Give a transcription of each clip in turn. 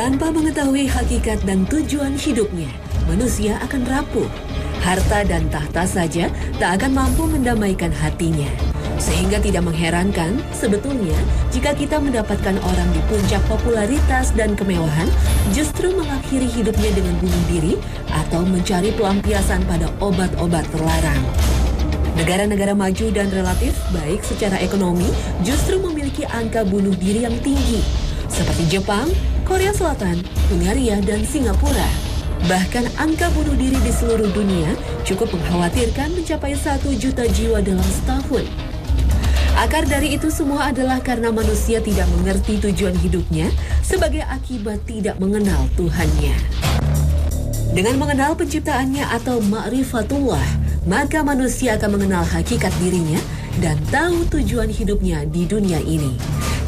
Tanpa mengetahui hakikat dan tujuan hidupnya, manusia akan rapuh. Harta dan tahta saja tak akan mampu mendamaikan hatinya. Sehingga tidak mengherankan sebetulnya jika kita mendapatkan orang di puncak popularitas dan kemewahan justru mengakhiri hidupnya dengan bunuh diri atau mencari pelampiasan pada obat-obat terlarang. Negara-negara maju dan relatif baik secara ekonomi justru memiliki angka bunuh diri yang tinggi, seperti Jepang, Korea Selatan, Hungaria, dan Singapura. Bahkan angka bunuh diri di seluruh dunia cukup mengkhawatirkan mencapai 1 juta jiwa dalam setahun. Akar dari itu semua adalah karena manusia tidak mengerti tujuan hidupnya sebagai akibat tidak mengenal Tuhannya. Dengan mengenal penciptaannya atau ma'rifatullah, maka manusia akan mengenal hakikat dirinya dan tahu tujuan hidupnya di dunia ini.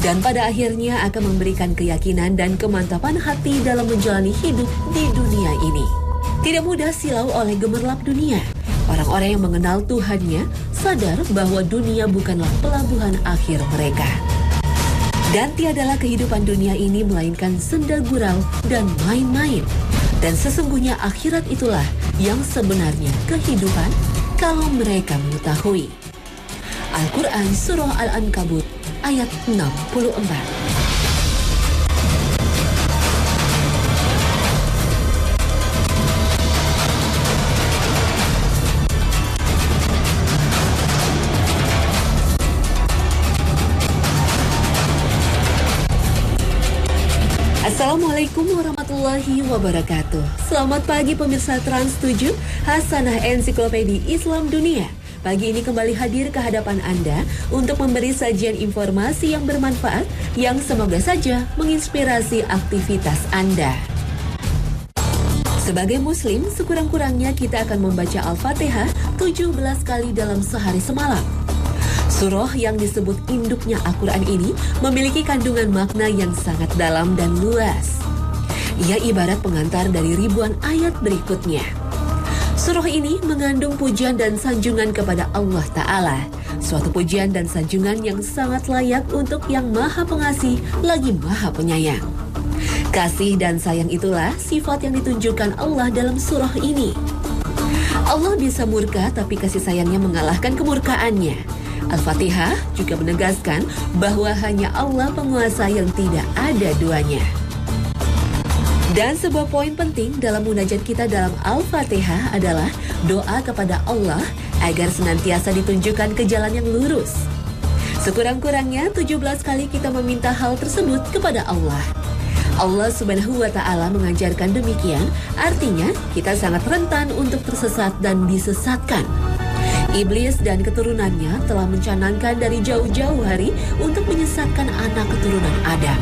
Dan pada akhirnya akan memberikan keyakinan dan kemantapan hati dalam menjalani hidup di dunia ini. Tidak mudah silau oleh gemerlap dunia. Orang-orang yang mengenal Tuhannya sadar bahwa dunia bukanlah pelabuhan akhir mereka. Dan tiadalah kehidupan dunia ini melainkan senda gurau dan main-main. Dan sesungguhnya akhirat itulah yang sebenarnya kehidupan kalau mereka mengetahui. Al-Quran Surah Al-Ankabut ayat 64. Assalamualaikum warahmatullahi wabarakatuh. Selamat pagi pemirsa Trans 7, Hasanah Ensiklopedi Islam Dunia. Pagi ini kembali hadir ke hadapan Anda untuk memberi sajian informasi yang bermanfaat yang semoga saja menginspirasi aktivitas Anda. Sebagai muslim, sekurang-kurangnya kita akan membaca Al-Fatihah 17 kali dalam sehari semalam. Surah yang disebut induknya Al-Quran ini memiliki kandungan makna yang sangat dalam dan luas. Ia ibarat pengantar dari ribuan ayat berikutnya. Surah ini mengandung pujian dan sanjungan kepada Allah Ta'ala. Suatu pujian dan sanjungan yang sangat layak untuk yang maha pengasih lagi maha penyayang. Kasih dan sayang itulah sifat yang ditunjukkan Allah dalam surah ini. Allah bisa murka tapi kasih sayangnya mengalahkan kemurkaannya. Al-Fatihah juga menegaskan bahwa hanya Allah penguasa yang tidak ada duanya. Dan sebuah poin penting dalam munajat kita dalam Al-Fatihah adalah doa kepada Allah agar senantiasa ditunjukkan ke jalan yang lurus. Sekurang-kurangnya 17 kali kita meminta hal tersebut kepada Allah. Allah Subhanahu wa Ta'ala mengajarkan demikian, artinya kita sangat rentan untuk tersesat dan disesatkan. Iblis dan keturunannya telah mencanangkan dari jauh-jauh hari untuk menyesatkan anak keturunan Adam.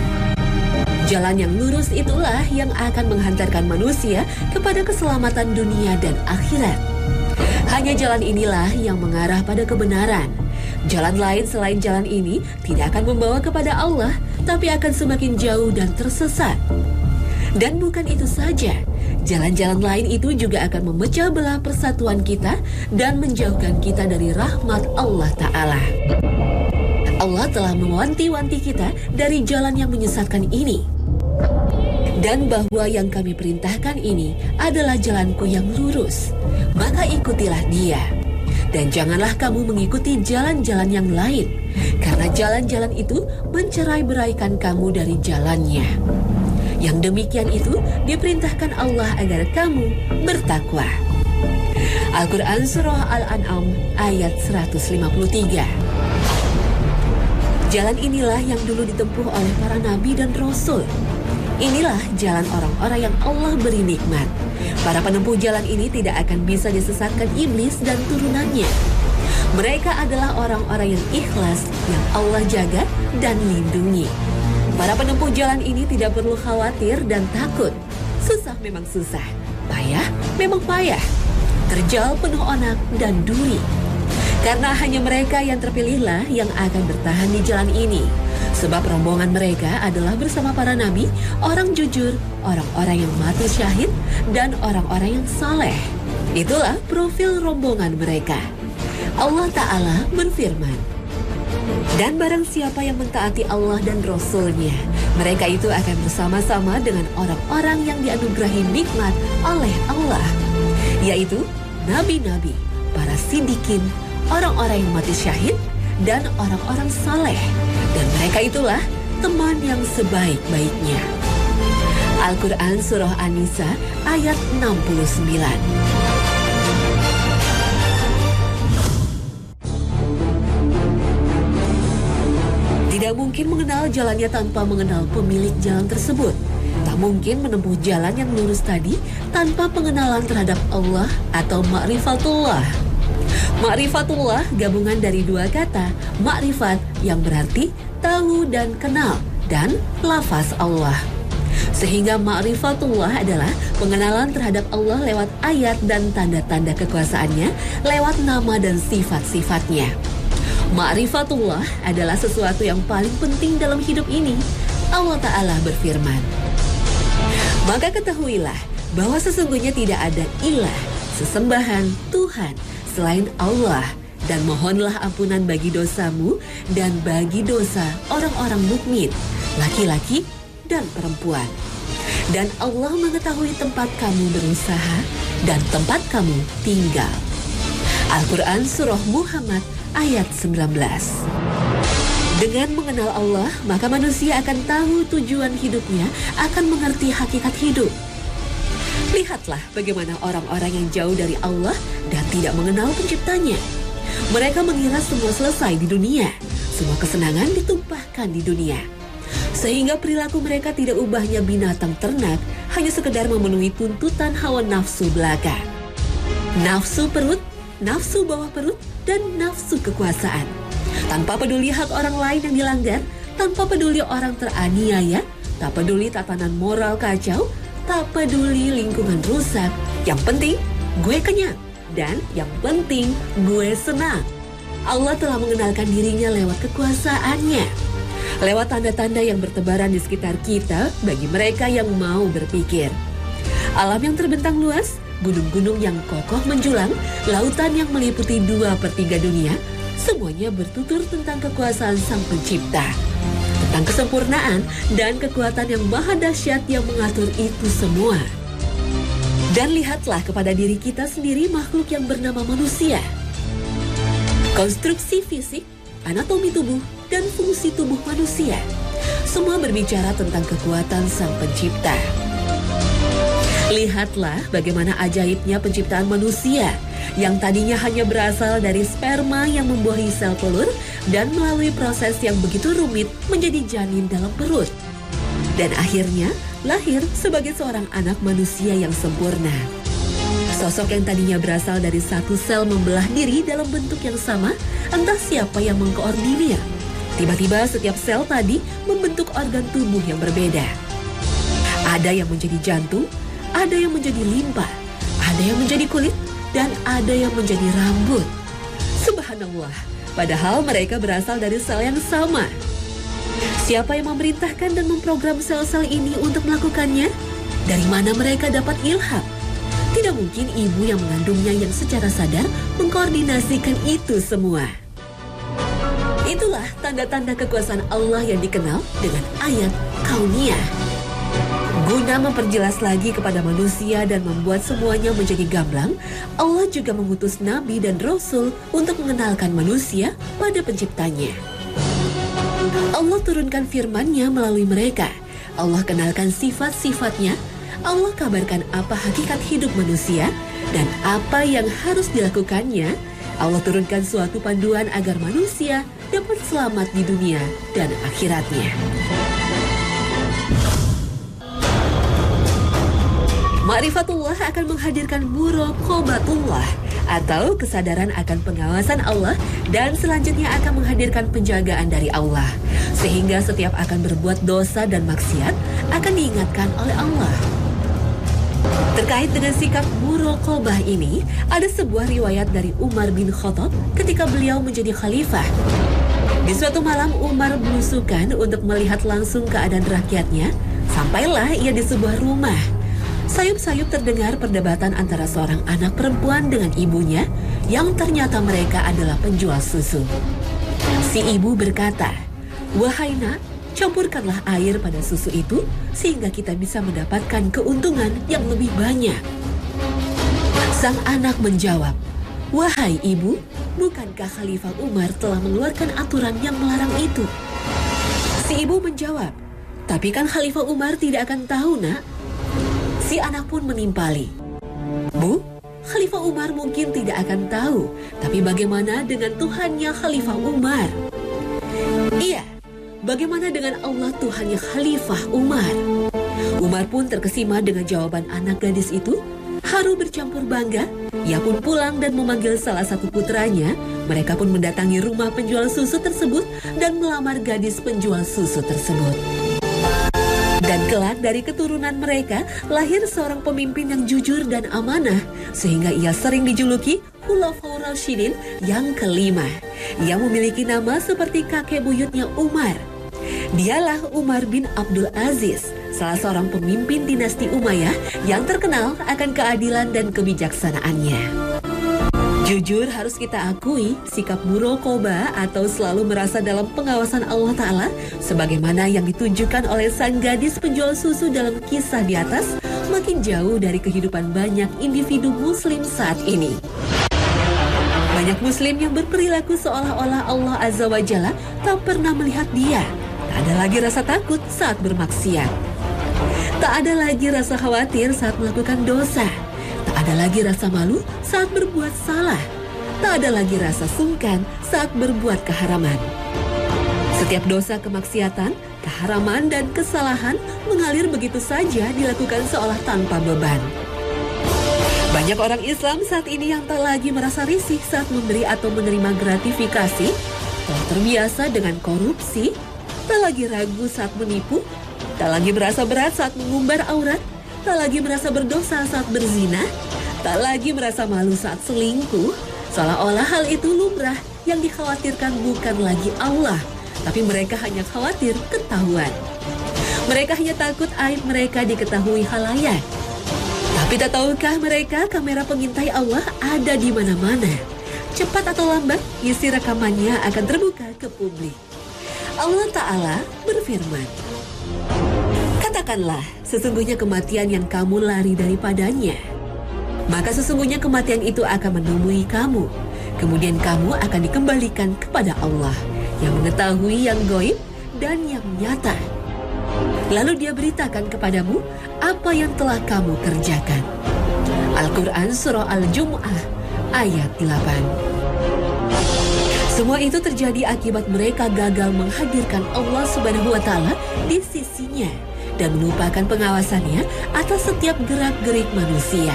Jalan yang lurus itulah yang akan menghantarkan manusia kepada keselamatan dunia dan akhirat. Hanya jalan inilah yang mengarah pada kebenaran. Jalan lain selain jalan ini tidak akan membawa kepada Allah, tapi akan semakin jauh dan tersesat. Dan bukan itu saja, jalan-jalan lain itu juga akan memecah belah persatuan kita dan menjauhkan kita dari rahmat Allah Ta'ala. Allah telah mewanti-wanti kita dari jalan yang menyesatkan ini. Dan bahwa yang kami perintahkan ini adalah jalanku yang lurus, maka ikutilah dia. Dan janganlah kamu mengikuti jalan-jalan yang lain, karena jalan-jalan itu mencerai-beraikan kamu dari jalannya. Yang demikian itu diperintahkan Allah agar kamu bertakwa. Al-Quran Surah Al-An'am ayat 153. Jalan inilah yang dulu ditempuh oleh para nabi dan rasul. Inilah jalan orang-orang yang Allah beri nikmat. Para penempuh jalan ini tidak akan bisa disesatkan iblis dan turunannya. Mereka adalah orang-orang yang ikhlas, yang Allah jaga dan lindungi. Para penempuh jalan ini tidak perlu khawatir dan takut. Susah memang susah, payah memang payah. Terjal penuh onak dan duri. Karena hanya mereka yang terpilihlah yang akan bertahan di jalan ini. Sebab rombongan mereka adalah bersama para nabi, orang jujur, orang-orang yang mati syahid, dan orang-orang yang saleh. Itulah profil rombongan mereka. Allah Ta'ala berfirman, Dan barang siapa yang mentaati Allah dan Rasul-Nya, mereka itu akan bersama-sama dengan orang-orang yang dianugerahi nikmat oleh Allah, yaitu nabi-nabi, para siddiqin, orang-orang yang mati syahid, dan orang-orang saleh. Dan mereka itulah teman yang sebaik-baiknya. Al-Quran Surah An-Nisa ayat 69. Tidak mungkin mengenal jalannya tanpa mengenal pemilik jalan tersebut. Tak mungkin menempuh jalan yang lurus tadi tanpa pengenalan terhadap Allah atau ma'rifatullah. Ma'rifatullah gabungan dari dua kata, ma'rifat yang berarti tahu dan kenal, dan lafaz Allah. Sehingga ma'rifatullah adalah pengenalan terhadap Allah lewat ayat dan tanda-tanda kekuasaannya, lewat nama dan sifat-sifatnya. Ma'rifatullah adalah sesuatu yang paling penting dalam hidup ini. Allah Ta'ala berfirman, "Maka ketahuilah bahwa sesungguhnya tidak ada ilah, sesembahan, Tuhan selain Allah, dan mohonlah ampunan bagi dosamu dan bagi dosa orang-orang mukmin, laki-laki dan perempuan. Dan Allah mengetahui tempat kamu berusaha dan tempat kamu tinggal." Al-Quran Surah Muhammad ayat 19. Dengan mengenal Allah, maka manusia akan tahu tujuan hidupnya, akan mengerti hakikat hidup. Lihatlah bagaimana orang-orang yang jauh dari Allah dan tidak mengenal penciptanya. Mereka mengira semua selesai di dunia, semua kesenangan ditumpahkan di dunia. Sehingga perilaku mereka tidak ubahnya binatang ternak, hanya sekedar memenuhi tuntutan hawa nafsu belaka. Nafsu perut, nafsu bawah perut, dan nafsu kekuasaan. Tanpa peduli hak orang lain yang dilanggar, tanpa peduli orang teraniaya, tak peduli tatanan moral kacau, tak peduli lingkungan rusak. Yang penting, gue kenyang. Dan yang penting, gue senang. Allah telah mengenalkan dirinya lewat kekuasaannya, lewat tanda-tanda yang bertebaran di sekitar kita bagi mereka yang mau berpikir. Alam yang terbentang luas, gunung-gunung yang kokoh menjulang, lautan yang meliputi 2/3 dunia, semuanya bertutur tentang kekuasaan Sang Pencipta, tentang kesempurnaan dan kekuatan yang maha dahsyat yang mengatur itu semua. Dan lihatlah kepada diri kita sendiri, makhluk yang bernama manusia. Konstruksi fisik, anatomi tubuh, dan fungsi tubuh manusia, semua berbicara tentang kekuatan Sang Pencipta. Lihatlah bagaimana ajaibnya penciptaan manusia yang tadinya hanya berasal dari sperma yang membuahi sel telur dan melalui proses yang begitu rumit menjadi janin dalam perut. Dan akhirnya lahir sebagai seorang anak manusia yang sempurna. Sosok yang tadinya berasal dari satu sel membelah diri dalam bentuk yang sama, entah siapa yang mengkoordinir. Tiba-tiba setiap sel tadi membentuk organ tubuh yang berbeda. Ada yang menjadi jantung, ada yang menjadi limpa, ada yang menjadi kulit, dan ada yang menjadi rambut. Subhanallah, padahal mereka berasal dari sel yang sama. Siapa yang memerintahkan dan memprogram sel-sel ini untuk melakukannya? Dari mana mereka dapat ilham? Tidak mungkin ibu yang mengandungnya yang secara sadar mengkoordinasikan itu semua. Itulah tanda-tanda kekuasaan Allah yang dikenal dengan ayat kauniyah. Guna memperjelas lagi kepada manusia dan membuat semuanya menjadi gamblang, Allah juga mengutus Nabi dan Rasul untuk mengenalkan manusia pada penciptanya. Allah turunkan firman-Nya melalui mereka. Allah kenalkan sifat-sifatnya. Allah kabarkan apa hakikat hidup manusia dan apa yang harus dilakukannya. Allah turunkan suatu panduan agar manusia dapat selamat di dunia dan akhiratnya. Ma'rifatullah akan menghadirkan muraqabatullah atau kesadaran akan pengawasan Allah, dan selanjutnya akan menghadirkan penjagaan dari Allah. Sehingga setiap akan berbuat dosa dan maksiat akan diingatkan oleh Allah. Terkait dengan sikap muraqabah ini, ada sebuah riwayat dari Umar bin Khattab ketika beliau menjadi khalifah. Di suatu malam Umar belusukan untuk melihat langsung keadaan rakyatnya. Sampailah ia di sebuah rumah. Sayup-sayup terdengar perdebatan antara seorang anak perempuan dengan ibunya yang ternyata mereka adalah penjual susu. Si ibu berkata, "Wahai nak, campurkanlah air pada susu itu sehingga kita bisa mendapatkan keuntungan yang lebih banyak." Sang anak menjawab, "Wahai ibu, bukankah Khalifah Umar telah mengeluarkan aturan yang melarang itu?" Si ibu menjawab, "Tapi kan Khalifah Umar tidak akan tahu, nak." Si anak pun menimpali, "Bu, Khalifah Umar mungkin tidak akan tahu, tapi bagaimana dengan Tuhannya Khalifah Umar?" "Iya, bagaimana dengan Allah Tuhannya Khalifah Umar?" Umar pun terkesima dengan jawaban anak gadis itu. Haru bercampur bangga, ia pun pulang dan memanggil salah satu putranya. Mereka pun mendatangi rumah penjual susu tersebut dan melamar gadis penjual susu tersebut. Dan kelak dari keturunan mereka lahir seorang pemimpin yang jujur dan amanah, sehingga ia sering dijuluki Khulafaur Rasyidin yang kelima. Ia memiliki nama seperti kakek buyutnya Umar. Dialah Umar bin Abdul Aziz, salah seorang pemimpin dinasti Umayyah yang terkenal akan keadilan dan kebijaksanaannya. Jujur harus kita akui, sikap muraqabah atau selalu merasa dalam pengawasan Allah Ta'ala, sebagaimana yang ditunjukkan oleh sang gadis penjual susu dalam kisah di atas, makin jauh dari kehidupan banyak individu muslim saat ini. Banyak muslim yang berperilaku seolah-olah Allah Azza wa Jalla tak pernah melihat dia. Tak ada lagi rasa takut saat bermaksiat. Tak ada lagi rasa khawatir saat melakukan dosa. Tak ada lagi rasa malu saat berbuat salah. Tak ada lagi rasa sungkan saat berbuat keharaman. Setiap dosa kemaksiatan, keharaman, dan kesalahan mengalir begitu saja dilakukan seolah tanpa beban. Banyak orang Islam saat ini yang tak lagi merasa risih saat memberi atau menerima gratifikasi, telah terbiasa dengan korupsi, tak lagi ragu saat menipu, tak lagi merasa berat saat mengumbar aurat, tak lagi merasa berdosa saat berzina, tak lagi merasa malu saat selingkuh, seolah-olah hal itu lumrah. Yang dikhawatirkan bukan lagi Allah, tapi mereka hanya khawatir ketahuan. Mereka hanya takut aib mereka diketahui khalayak. Tapi tak tahukah mereka kamera pengintai Allah ada di mana-mana. Cepat atau lambat, isi rekamannya akan terbuka ke publik. Allah Ta'ala berfirman, "Katakanlah, sesungguhnya kematian yang kamu lari daripadanya, maka sesungguhnya kematian itu akan menemui kamu. Kemudian kamu akan dikembalikan kepada Allah yang mengetahui yang gaib dan yang nyata. Lalu dia beritakan kepadamu apa yang telah kamu kerjakan." Al-Quran Surah Al-Jum'ah ayat 8. Semua itu terjadi akibat mereka gagal menghadirkan Allah Subhanahu wa Ta'ala di sisinya dan melupakan pengawasannya atas setiap gerak-gerik manusia.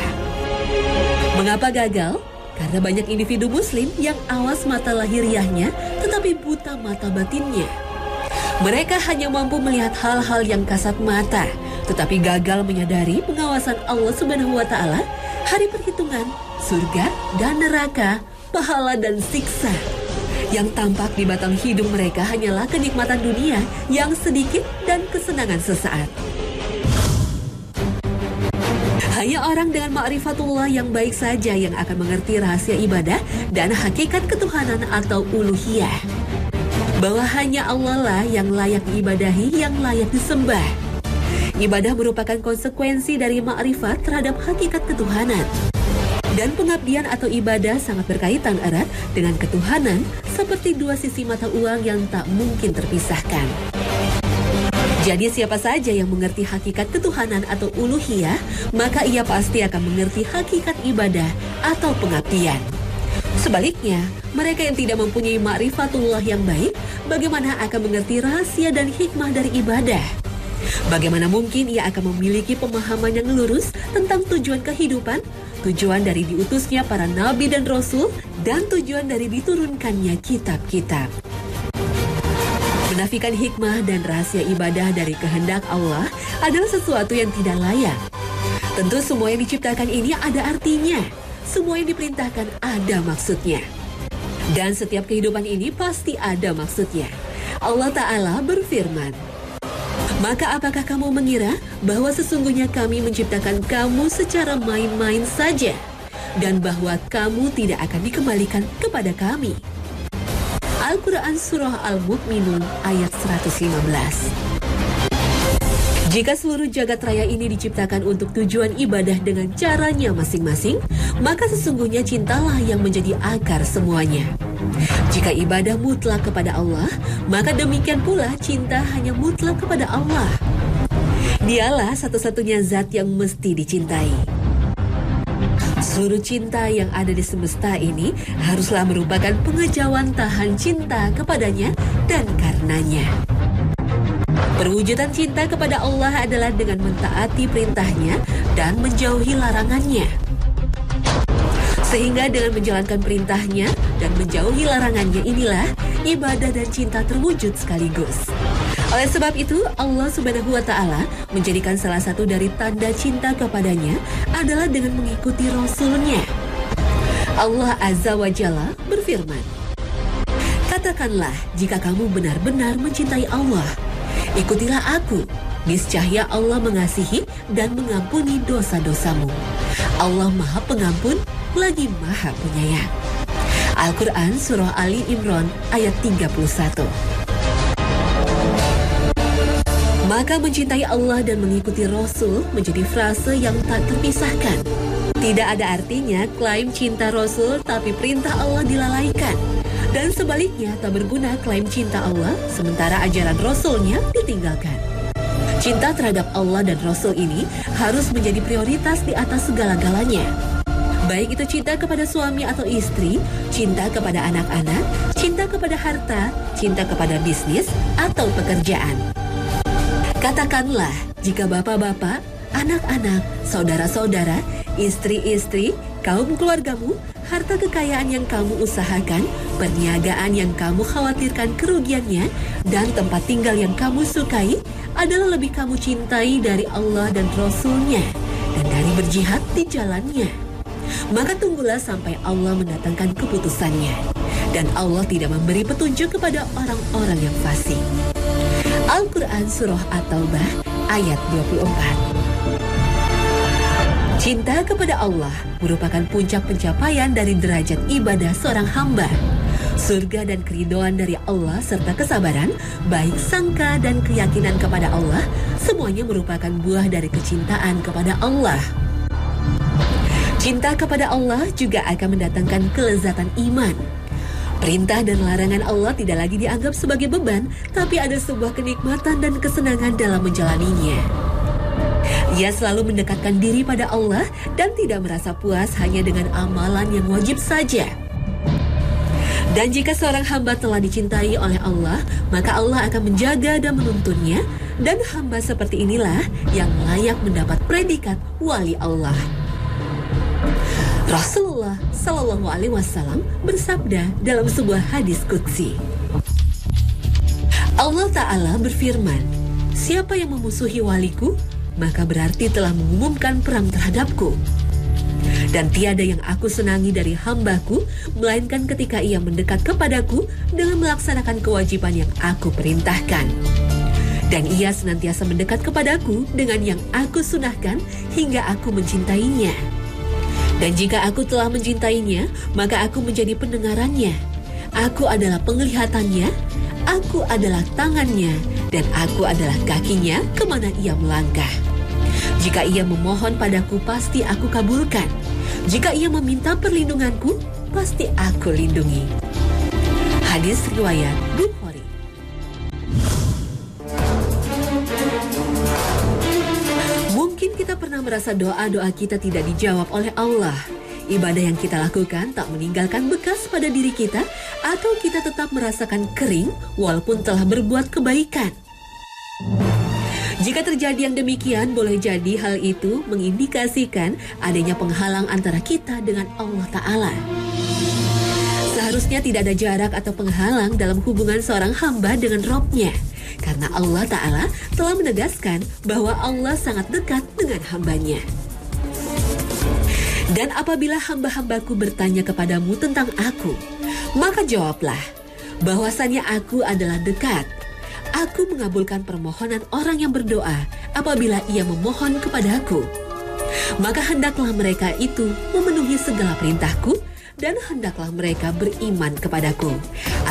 Mengapa gagal? Karena banyak individu muslim yang awas mata lahiriahnya tetapi buta mata batinnya. Mereka hanya mampu melihat hal-hal yang kasat mata, tetapi gagal menyadari pengawasan Allah Subhanahu wa Ta'ala, hari perhitungan, surga dan neraka, pahala dan siksa. Yang tampak di batang hidung mereka hanyalah kenikmatan dunia yang sedikit dan kesenangan sesaat. Hanya orang dengan ma'rifatullah yang baik saja yang akan mengerti rahasia ibadah dan hakikat ketuhanan atau uluhiyah. Bahwa hanya Allah lah yang layak diibadahi, yang layak disembah. Ibadah merupakan konsekuensi dari ma'rifat terhadap hakikat ketuhanan. Dan pengabdian atau ibadah sangat berkaitan erat dengan ketuhanan seperti dua sisi mata uang yang tak mungkin terpisahkan. Jadi siapa saja yang mengerti hakikat ketuhanan atau uluhiyah, maka ia pasti akan mengerti hakikat ibadah atau pengabdian. Sebaliknya, mereka yang tidak mempunyai ma'rifatullah yang baik, bagaimana akan mengerti rahasia dan hikmah dari ibadah? Bagaimana mungkin ia akan memiliki pemahaman yang lurus tentang tujuan kehidupan, tujuan dari diutusnya para nabi dan rasul, dan tujuan dari diturunkannya kitab-kitab? Menafikan hikmah dan rahasia ibadah dari kehendak Allah adalah sesuatu yang tidak layak. Tentu semua yang diciptakan ini ada artinya. Semua yang diperintahkan ada maksudnya. Dan setiap kehidupan ini pasti ada maksudnya. Allah Ta'ala berfirman, "Maka apakah kamu mengira bahwa sesungguhnya kami menciptakan kamu secara main-main saja, dan bahwa kamu tidak akan dikembalikan kepada kami?" Al-Quran Surah Al-Mu'minun ayat 115. Jika seluruh jagat raya ini diciptakan untuk tujuan ibadah dengan caranya masing-masing, maka sesungguhnya cintalah yang menjadi akar semuanya. Jika ibadah mutlak kepada Allah, maka demikian pula cinta hanya mutlak kepada Allah. Dialah satu-satunya zat yang mesti dicintai. Seluruh cinta yang ada di semesta ini haruslah merupakan pengejauhan tahan cinta kepadanya dan karenanya. Perwujudan cinta kepada Allah adalah dengan mentaati perintahnya dan menjauhi larangannya. Sehingga dengan menjalankan perintahnya dan menjauhi larangannya inilah ibadah dan cinta terwujud sekaligus. Oleh sebab itu, Allah Subhanahu wa Ta'ala menjadikan salah satu dari tanda cinta kepadanya adalah dengan mengikuti Rasul-Nya. Allah Azza wa Jalla berfirman, "Katakanlah jika kamu benar-benar mencintai Allah, ikutilah aku, niscaya Allah mengasihi dan mengampuni dosa-dosamu. Allah Maha Pengampun lagi Maha Penyayang." Al-Quran Surah Ali Imran ayat 31. Maka mencintai Allah dan mengikuti Rasul menjadi frase yang tak terpisahkan. Tidak ada artinya klaim cinta Rasul tapi perintah Allah dilalaikan. Dan sebaliknya tak berguna klaim cinta Allah sementara ajaran Rasul-Nya ditinggalkan. Cinta terhadap Allah dan Rasul ini harus menjadi prioritas di atas segala-galanya. Baik itu cinta kepada suami atau istri, cinta kepada anak-anak, cinta kepada harta, cinta kepada bisnis atau pekerjaan. Katakanlah jika bapak-bapak, anak-anak, saudara-saudara, istri-istri, kaum keluargamu, harta kekayaan yang kamu usahakan, perniagaan yang kamu khawatirkan kerugiannya, dan tempat tinggal yang kamu sukai adalah lebih kamu cintai dari Allah dan Rasul-Nya dan dari berjihad di jalannya. Maka tunggulah sampai Allah mendatangkan keputusannya. Dan Allah tidak memberi petunjuk kepada orang-orang yang fasik. Al-Quran Surah At-Taubah ayat 24. Cinta kepada Allah merupakan puncak pencapaian dari derajat ibadah seorang hamba. Surga dan keridhaan dari Allah serta kesabaran, baik sangka dan keyakinan kepada Allah, semuanya merupakan buah dari kecintaan kepada Allah. Cinta kepada Allah juga akan mendatangkan kelezatan iman. Perintah dan larangan Allah tidak lagi dianggap sebagai beban, tapi ada sebuah kenikmatan dan kesenangan dalam menjalaninya. Ia selalu mendekatkan diri pada Allah dan tidak merasa puas hanya dengan amalan yang wajib saja. Dan jika seorang hamba telah dicintai oleh Allah, maka Allah akan menjaga dan menuntunnya, dan hamba seperti inilah yang layak mendapat predikat wali Allah. Rasulullah Shallallahu Alaihi Wasallam bersabda dalam sebuah hadis qudsi, Allah Ta'ala berfirman, "Siapa yang memusuhi waliku, maka berarti telah mengumumkan perang terhadapku. Dan tiada yang aku senangi dari hambaku, melainkan ketika ia mendekat kepadaku dengan melaksanakan kewajiban yang aku perintahkan. Dan ia senantiasa mendekat kepadaku dengan yang aku sunahkan hingga aku mencintainya. Dan jika aku telah mencintainya, maka aku menjadi pendengarannya. Aku adalah penglihatannya, aku adalah tangannya, dan aku adalah kakinya kemana ia melangkah. Jika ia memohon padaku, pasti aku kabulkan. Jika ia meminta perlindunganku, pasti aku lindungi." Hadis riwayat Bukhari. Mungkin kita pernah merasa doa-doa kita tidak dijawab oleh Allah. Ibadah yang kita lakukan tak meninggalkan bekas pada diri kita, atau kita tetap merasakan kering walaupun telah berbuat kebaikan. Jika terjadi yang demikian, boleh jadi hal itu mengindikasikan adanya penghalang antara kita dengan Allah Ta'ala. Seharusnya tidak ada jarak atau penghalang dalam hubungan seorang hamba dengan Rabb-Nya, karena Allah Ta'ala telah menegaskan bahwa Allah sangat dekat dengan hambanya. Dan apabila hamba-hambaku bertanya kepadamu tentang aku, maka jawablah bahwasannya aku adalah dekat. Aku mengabulkan permohonan orang yang berdoa apabila ia memohon kepadaku. Maka hendaklah mereka itu memenuhi segala perintahku dan hendaklah mereka beriman kepadaku,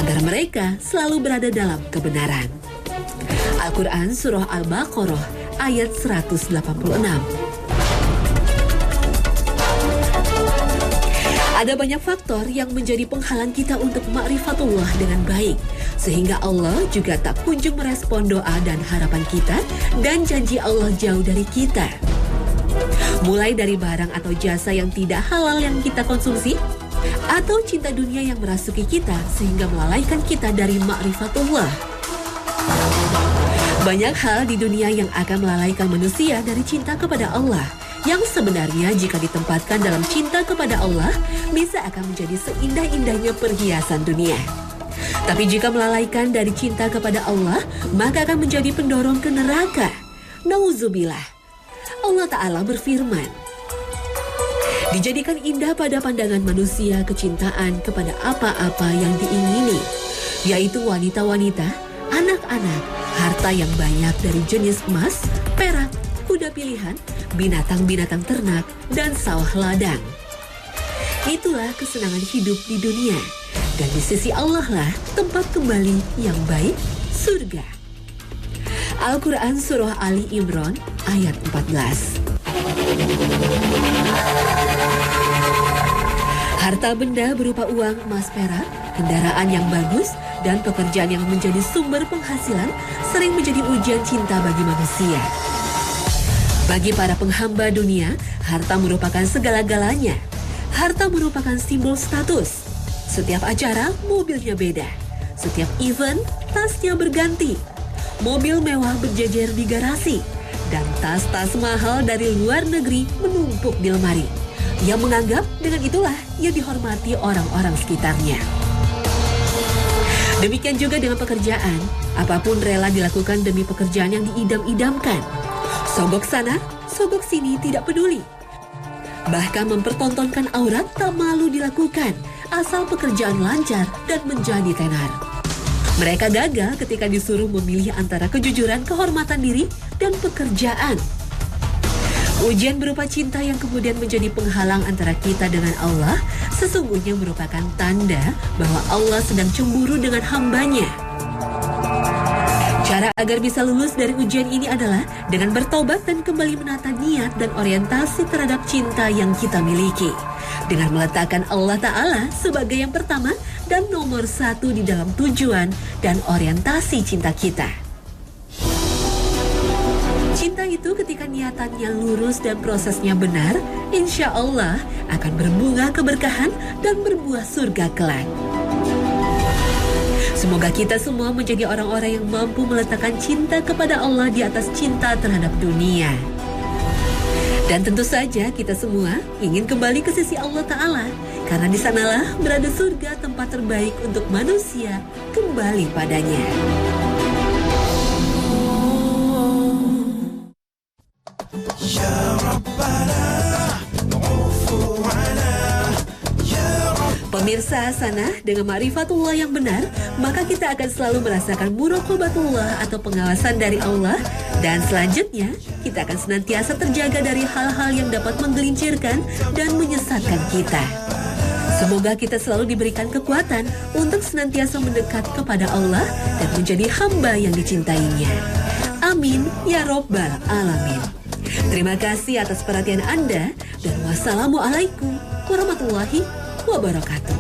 agar mereka selalu berada dalam kebenaran. Al-Quran Surah Al-Baqarah ayat 186. Ada banyak faktor yang menjadi penghalang kita untuk ma'rifatullah dengan baik, sehingga Allah juga tak kunjung merespon doa dan harapan kita dan janji Allah jauh dari kita. Mulai dari barang atau jasa yang tidak halal yang kita konsumsi, atau cinta dunia yang merasuki kita sehingga melalaikan kita dari ma'rifatullah. Banyak hal di dunia yang akan melalaikan manusia dari cinta kepada Allah, yang sebenarnya jika ditempatkan dalam cinta kepada Allah, bisa akan menjadi seindah-indahnya perhiasan dunia. Tapi jika melalaikan dari cinta kepada Allah, maka akan menjadi pendorong ke neraka. Nauzubillah. Allah Ta'ala berfirman, dijadikan indah pada pandangan manusia kecintaan kepada apa-apa yang diingini, yaitu wanita-wanita, anak-anak, harta yang banyak dari jenis emas, perak, kuda pilihan, binatang-binatang ternak, dan sawah ladang. Itulah kesenangan hidup di dunia, dan di sisi Allah lah tempat kembali yang baik, surga. Al-Quran Surah Ali Imran ayat 14. Harta benda berupa uang, emas, perak, kendaraan yang bagus, dan pekerjaan yang menjadi sumber penghasilan sering menjadi ujian cinta bagi manusia. Bagi para penghamba dunia, harta merupakan segala-galanya. Harta merupakan simbol status. Setiap acara, mobilnya beda. Setiap event, tasnya berganti. Mobil mewah berjejer di garasi. Dan tas-tas mahal dari luar negeri menumpuk di lemari. Ia menganggap dengan itulah ia dihormati orang-orang sekitarnya. Demikian juga dengan pekerjaan. Apapun rela dilakukan demi pekerjaan yang diidam-idamkan. Sogok sana, sogok sini tidak peduli. Bahkan mempertontonkan aurat tak malu dilakukan, asal pekerjaan lancar dan menjadi tenar. Mereka gagal ketika disuruh memilih antara kejujuran, kehormatan diri, dan pekerjaan. Ujian berupa cinta yang kemudian menjadi penghalang antara kita dengan Allah sesungguhnya merupakan tanda bahwa Allah sedang cemburu dengan hambanya. Cara agar bisa lulus dari ujian ini adalah dengan bertobat dan kembali menata niat dan orientasi terhadap cinta yang kita miliki. Dengan meletakkan Allah Ta'ala sebagai yang pertama dan nomor satu di dalam tujuan dan orientasi cinta kita. Cinta itu ketika niatannya lurus dan prosesnya benar, insya Allah akan berbunga keberkahan dan berbuah surga kelak. Semoga kita semua menjadi orang-orang yang mampu meletakkan cinta kepada Allah di atas cinta terhadap dunia. Dan tentu saja kita semua ingin kembali ke sisi Allah Ta'ala, karena di sanalah berada surga, tempat terbaik untuk manusia kembali padanya. Pemirsa sana, dengan ma'rifatullah yang benar, maka kita akan selalu merasakan muraqabatullah atau pengawasan dari Allah. Dan selanjutnya, kita akan senantiasa terjaga dari hal-hal yang dapat menggelincirkan dan menyesatkan kita. Semoga kita selalu diberikan kekuatan untuk senantiasa mendekat kepada Allah dan menjadi hamba yang dicintainya. Amin, ya Rabbal Alamin. Terima kasih atas perhatian Anda, dan wassalamualaikum warahmatullahi wabarakatuh.